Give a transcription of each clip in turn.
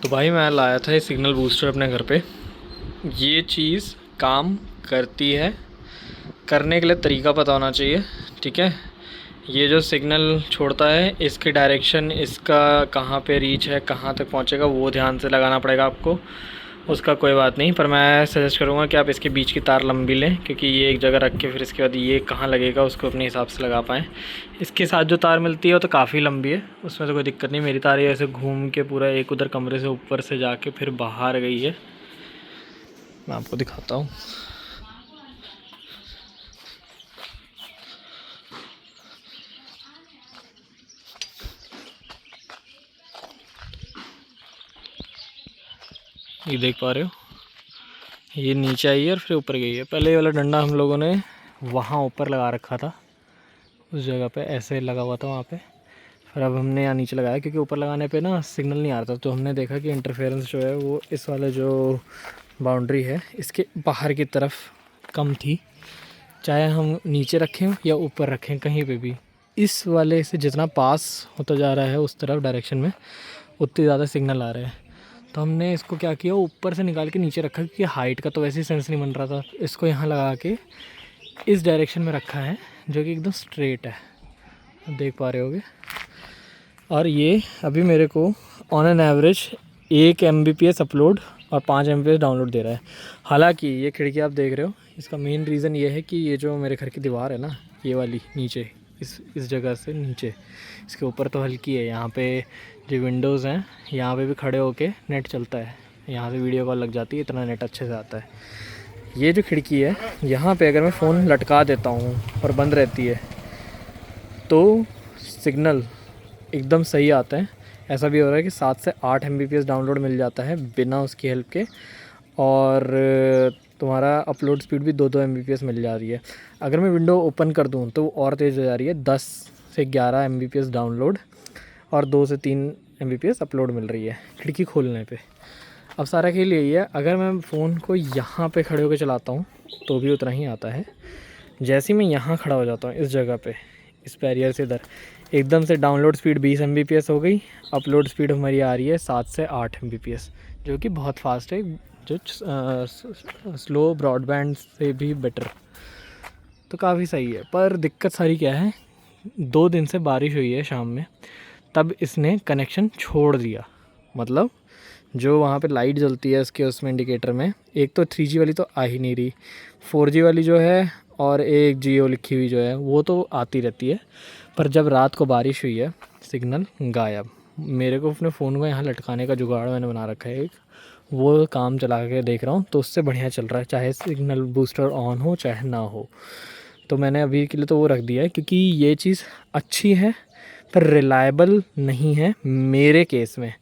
तो भाई मैं लाया था ये सिग्नल बूस्टर अपने घर पे। ये चीज़ काम करती है, करने के लिए तरीका पता होना चाहिए। ठीक है, ये जो सिग्नल छोड़ता है इसकी डायरेक्शन, इसका कहाँ पे रीच है, कहाँ तक पहुँचेगा, वो ध्यान से लगाना पड़ेगा आपको। उसका कोई बात नहीं, पर मैं सजेस्ट करूँगा कि आप इसके बीच की तार लंबी लें, क्योंकि ये एक जगह रख के फिर इसके बाद ये कहाँ लगेगा उसको अपने हिसाब से लगा पाएँ। इसके साथ जो तार मिलती है वो तो काफ़ी लंबी है, उसमें तो कोई दिक्कत नहीं। मेरी तार ये ऐसे घूम के पूरा एक उधर कमरे से ऊपर से जाके फिर बाहर गई है। मैं आपको दिखाता हूँ। ये देख पा रहे हो, ये नीचे आई है और फिर ऊपर गई है। पहले ये वाला डंडा हम लोगों ने वहाँ ऊपर लगा रखा था, उस जगह पे ऐसे लगा हुआ था वहाँ पे। फिर अब हमने यहाँ नीचे लगाया, क्योंकि ऊपर लगाने पे ना सिग्नल नहीं आ रहा था। तो हमने देखा कि इंटरफेरेंस जो है वो इस वाले जो बाउंड्री है इसके बाहर की तरफ कम थी। चाहे हम नीचे रखें या ऊपर रखें, कहीं पे भी इस वाले से जितना पास होता जा रहा है उस तरफ डायरेक्शन में, उतनी ज़्यादा सिग्नल आ रहे हैं। तो हमने इसको क्या किया, ऊपर से निकाल के नीचे रखा, क्योंकि हाइट का तो वैसे ही सेंस नहीं बन रहा था। इसको यहाँ लगा के इस डायरेक्शन में रखा है, जो कि एकदम स्ट्रेट है, देख पा रहे होगे। और ये अभी मेरे को on an average 1 Mbps upload और 5 Mbps डाउनलोड दे रहा है। हालांकि ये खिड़की आप देख रहे हो, इसका मेन रीज़न ये है कि ये जो मेरे घर की दीवार है ना, ये वाली नीचे इस जगह से नीचे, इसके ऊपर तो हल्की है। यहाँ पे जो विंडोज़ हैं यहाँ पे भी खड़े होके नेट चलता है, यहाँ से वीडियो कॉल लग जाती है, इतना नेट अच्छे से आता है। ये जो खिड़की है यहाँ पे अगर मैं फ़ोन लटका देता हूँ और बंद रहती है तो सिग्नल एकदम सही आता है। ऐसा भी हो रहा है कि 7 से 8 Mbps डाउनलोड मिल जाता है बिना उसकी हेल्प के, और तुम्हारा अपलोड स्पीड भी 2-2 Mbps मिल जा रही है। अगर मैं विंडो ओपन कर दूँ तो और तेज़ हो जा रही है, 10 से 11 Mbps डाउनलोड और 2 से 3 Mbps अपलोड मिल रही है खिड़की खोलने पे। अब सारा खेल यही है, अगर मैं फ़ोन को यहाँ पे खड़े होकर चलाता हूँ तो भी उतना ही आता है। जैसे ही मैं यहाँ खड़ा हो जाता हूँ इस जगह पे, इस बैरियर से इधर, एकदम से डाउनलोड स्पीड 20 Mbps हो गई, अपलोड स्पीड हमारी आ रही है 7 से 8 Mbps, जो कि बहुत फास्ट है, जो स्लो ब्रॉडबैंड से भी बेटर। तो काफ़ी सही है। पर दिक्कत सारी क्या है, 2 दिन से बारिश हुई है शाम में, तब इसने कनेक्शन छोड़ दिया। मतलब जो वहाँ पे लाइट जलती है इसके उसमें इंडिकेटर में, एक तो 3G वाली तो आ ही नहीं रही, 4G वाली जो है और एक जियो लिखी हुई जो है वो तो आती रहती है। पर जब रात को बारिश हुई है सिग्नल गायब। मेरे को अपने फ़ोन को यहाँ लटकाने का जुगाड़ मैंने बना रखा है एक, वो काम चला के देख रहा हूँ तो उससे बढ़िया चल रहा है, चाहे सिग्नल बूस्टर ऑन हो चाहे ना हो। तो मैंने अभी के लिए तो वो रख दिया है, क्योंकि ये चीज़ अच्छी है पर रिलायबल नहीं है मेरे केस में।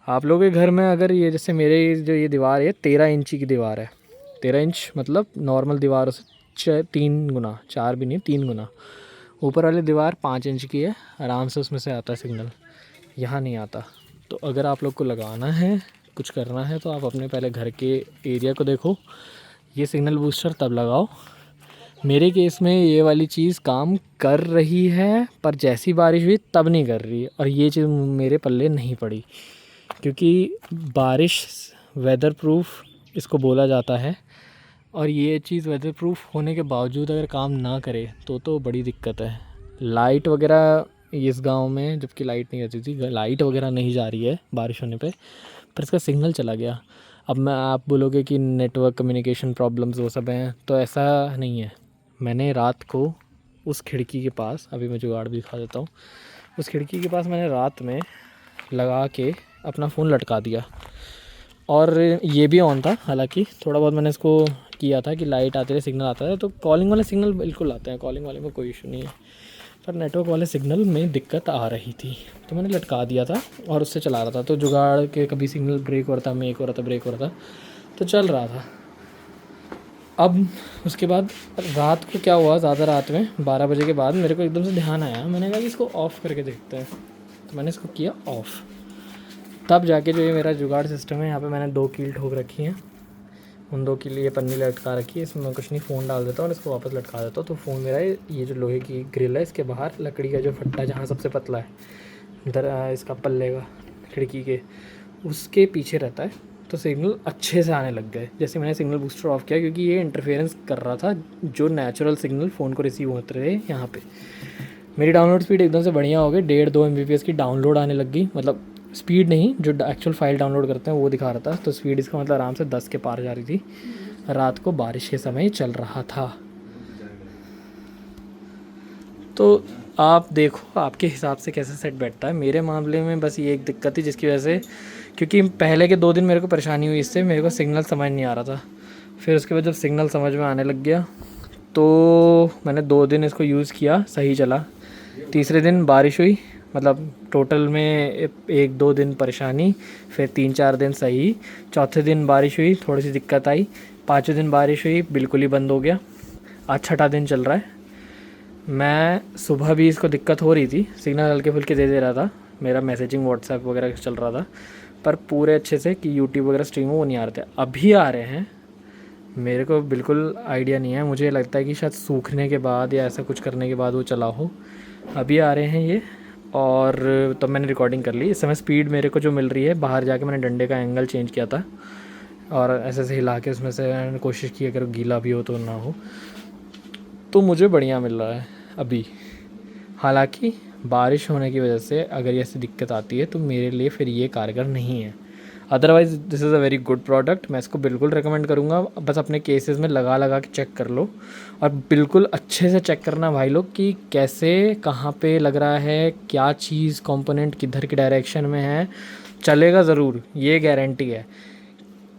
आप लोगों के घर में अगर ये, जैसे मेरे जो ये दीवार है 13 इंची की दीवार है, 13 इंच मतलब नॉर्मल दीवार से 3 गुना, 4 भी नहीं 3 गुना। ऊपर वाली दीवार 5 इंच की है, आराम से उसमें से आता है सिग्नल, यहाँ नहीं आता। तो अगर आप लोग को लगाना है, कुछ करना है, तो आप अपने पहले घर के एरिया को देखो, ये सिग्नल बूस्टर तब लगाओ। मेरे केस में ये वाली चीज़ काम कर रही है, पर जैसी बारिश हुई तब नहीं कर रही, और ये चीज़ मेरे पल्ले नहीं पड़ी, क्योंकि बारिश वेदर प्रूफ इसको बोला जाता है। और ये चीज़ वेदर प्रूफ होने के बावजूद अगर काम ना करे तो बड़ी दिक्कत है। लाइट वगैरह इस गांव में, जबकि लाइट नहीं रहती थी, लाइट वगैरह नहीं जा रही है बारिश होने पे, पर इसका सिग्नल चला गया। अब मैं, आप बोलोगे कि नेटवर्क कम्युनिकेशन प्रॉब्लम्स वो सब हैं, तो ऐसा नहीं है। मैंने रात को उस खिड़की के पास, अभी मैं जुगाड़ भी दिखा देता हूँ, उस खिड़की के पास मैंने रात में लगा के अपना फ़ोन लटका दिया, और ये भी ऑन था। हालांकि थोड़ा बहुत मैंने इसको किया था कि लाइट आते रहे, सिग्नल आता है, तो कॉलिंग वाले सिग्नल बिल्कुल आते हैं, कॉलिंग वाले में कोई इशू नहीं है, पर नेटवर्क वाले सिग्नल में दिक्कत आ रही थी। तो मैंने लटका दिया था और उससे चला रहा था। तो जुगाड़ के कभी सिग्नल ब्रेक हो रहा था, मेक हो रहा था, ब्रेक हो रहा था, तो चल रहा था। अब उसके बाद रात को क्या हुआ, ज़्यादा रात में 12 बजे के बाद मेरे को एकदम से ध्यान आया, मैंने कहा कि इसको ऑफ़ करके देखते हैं। तो मैंने इसको किया ऑफ़, तब जाके जो ये मेरा जुगाड़ सिस्टम है, यहाँ पे मैंने 2 कील ठोक रखी हैं, उन 2 कील ये पन्नी लटका रखी है, इसमें मैं कुछ नहीं, फ़ोन डाल देता हूँ और इसको वापस लटका देता हूँ। तो फ़ोन मेरा ये जो लोहे की ग्रिल है इसके बाहर लकड़ी का जो फट्टा जहाँ सबसे पतला है इधर इसका पल्ले का खिड़की के, उसके पीछे रहता है, तो सिग्नल अच्छे से आने लग गए जैसे मैंने सिग्नल बूस्टर ऑफ किया, क्योंकि ये इंटरफेरेंस कर रहा था जो नेचुरल सिग्नल फ़ोन को रिसीव होते रहे यहाँ पे। मेरी डाउनलोड स्पीड एकदम से बढ़िया हो गई, 1.5-2 MBPS की डाउनलोड आने लग गई, मतलब स्पीड नहीं, जो एक्चुअल फाइल डाउनलोड करते हैं वो दिखा रहा था। तो स्पीड इसका मतलब आराम से 10 के पार जा रही थी। रात को बारिश के समय चल रहा था। तो आप देखो आपके हिसाब से कैसे सेट बैठता है। मेरे मामले में बस ये एक दिक्कत थी जिसकी वजह से, क्योंकि पहले के 2 दिन मेरे को परेशानी हुई इससे, मेरे को सिग्नल समझ नहीं आ रहा था। फिर उसके बाद जब सिग्नल समझ में आने लग गया तो मैंने 2 दिन इसको यूज़ किया, सही चला। तीसरे दिन बारिश हुई, मतलब टोटल में 1-2 दिन परेशानी, फिर 3-4 दिन सही। चौथे दिन बारिश हुई, थोड़ी सी दिक्कत आई। 5वें दिन बारिश हुई, बिल्कुल ही बंद हो गया। आज 6ठा दिन चल रहा है। मैं सुबह भी इसको दिक्कत हो रही थी, सिग्नल हल्के फुल्के दे रहा था, मेरा मैसेजिंग व्हाट्सएप वगैरह चल रहा था, पर पूरे अच्छे से कि यूट्यूब वगैरह स्ट्रीम वो नहीं आ रहे थे। अभी आ रहे हैं, मेरे को बिल्कुल आइडिया नहीं है, मुझे लगता है कि शायद सूखने के बाद या ऐसा कुछ करने के बाद वो चला हो। अभी आ रहे हैं ये, और तब मैंने रिकॉर्डिंग कर ली। इस समय स्पीड मेरे को जो मिल रही है, बाहर जाके मैंने डंडे का एंगल चेंज किया था और ऐसे ऐसे हिला के उसमें से मैंने कोशिश की अगर गीला भी हो तो ना हो, तो मुझे बढ़िया मिल रहा है अभी। हालांकि बारिश होने की वजह से अगर ये ऐसी दिक्कत आती है तो मेरे लिए फिर ये कारगर नहीं है। Otherwise this is a very good product, मैं इसको बिल्कुल रिकमेंड करूँगा। बस अपने केसेस में लगा लगा के चेक कर लो, और बिल्कुल अच्छे से चेक करना भाई लोग कि कैसे कहाँ पे लग रहा है, क्या चीज़ कंपोनेंट किधर की डायरेक्शन में है। चलेगा ज़रूर, ये गारंटी है।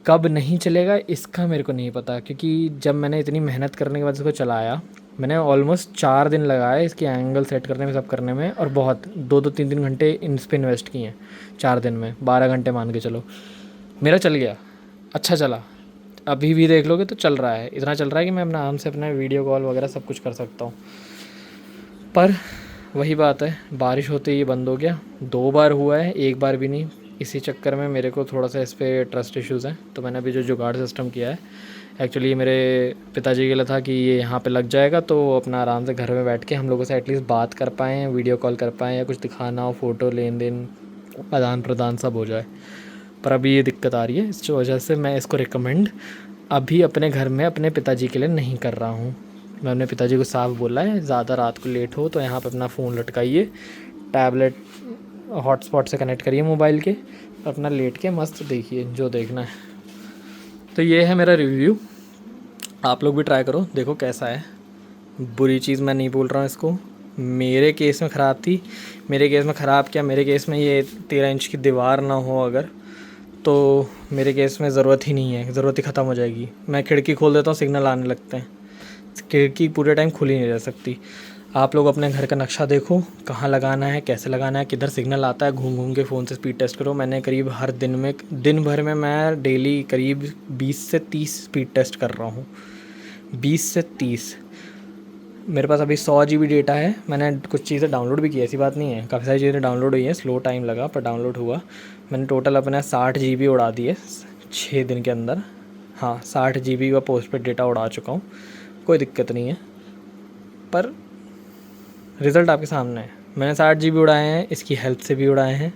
कब नहीं चलेगा इसका मेरे को नहीं पता, क्योंकि जब मैंने इतनी मेहनत करने के बाद इसको चलाया, मैंने ऑलमोस्ट 4 दिन लगाए इसके एंगल सेट करने में, सब करने में, और बहुत 2-2 3-3 घंटे इस पर इन्वेस्ट किए हैं 4 दिन में। 12 घंटे मान के चलो, मेरा चल गया, अच्छा चला। अभी भी देख लोगे तो चल रहा है, इतना चल रहा है कि मैं अपना आराम से अपना वीडियो कॉल वगैरह सब कुछ कर सकता हूँ। पर वही बात है, बारिश होते ही बंद हो गया। 2 बार हुआ है, 1 बार भी नहीं। इसी चक्कर में मेरे को थोड़ा सा इस पर ट्रस्ट इश्यूज़ हैं, तो मैंने अभी जो जुगाड़ सिस्टम किया है, एक्चुअली मेरे पिताजी के लिए था कि ये यहाँ पे लग जाएगा तो अपना आराम से घर में बैठ के हम लोगों से एटलीस्ट बात कर पाएँ, वीडियो कॉल कर पाएँ, या कुछ दिखाना हो, फ़ोटो लेन देन आदान प्रदान सब हो जाए। पर अभी ये दिक्कत आ रही है, इस वजह से मैं इसको रिकमेंड अभी अपने घर में अपने पिताजी के लिए नहीं कर रहा हूँ। मैं अपने पिताजी को साफ बोला है, ज़्यादा रात को लेट हो तो यहाँ पे अपना फ़ोन लटकाइए, टैबलेट हॉटस्पॉट से कनेक्ट करिए मोबाइल के, अपना लेट के मस्त देखिए जो देखना है। तो ये है मेरा रिव्यू, आप लोग भी ट्राई करो, देखो कैसा है। बुरी चीज़ मैं नहीं बोल रहा हूँ इसको, मेरे केस में ख़राब थी। मेरे केस में ख़राब क्या, मेरे केस में ये 13 इंच की दीवार ना हो अगर, तो मेरे केस में ज़रूरत ही नहीं है, ज़रूरत ही ख़त्म हो जाएगी। मैं खिड़की खोल देता हूँ, सिग्नल आने लगते हैं, खिड़की पूरे टाइम खुली नहीं रह सकती। आप लोग अपने घर का नक्शा देखो, कहाँ लगाना है, कैसे लगाना है, किधर सिग्नल आता है, घूम घूम के फ़ोन से स्पीड टेस्ट करो। मैंने करीब हर दिन भर में मैं डेली करीब 20 से 30 स्पीड टेस्ट कर रहा हूँ, 20 से 30। मेरे पास अभी 100 GB डेटा है। मैंने कुछ चीज़ें डाउनलोड भी की, ऐसी बात नहीं है, काफ़ी सारी चीज़ें डाउनलोड हुई हैं, स्लो टाइम लगा पर डाउनलोड हुआ। मैंने टोटल अपना 60 GB उड़ा दिए 6 दिन के अंदर। हाँ, 60 GB का पोस्ट पेड डेटा उड़ा चुका हूँ, कोई दिक्कत नहीं है। पर रिज़ल्ट आपके सामने है, मैंने 60 GB उड़ाए हैं, इसकी हेल्प से भी उड़ाए हैं।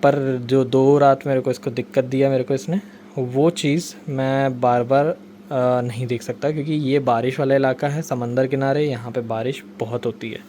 पर जो 2 रात मेरे को इसको दिक्कत दिया मेरे को इसने, वो चीज़ मैं बार बार नहीं देख सकता, क्योंकि ये बारिश वाला इलाका है, समंदर किनारे, यहाँ पे बारिश बहुत होती है।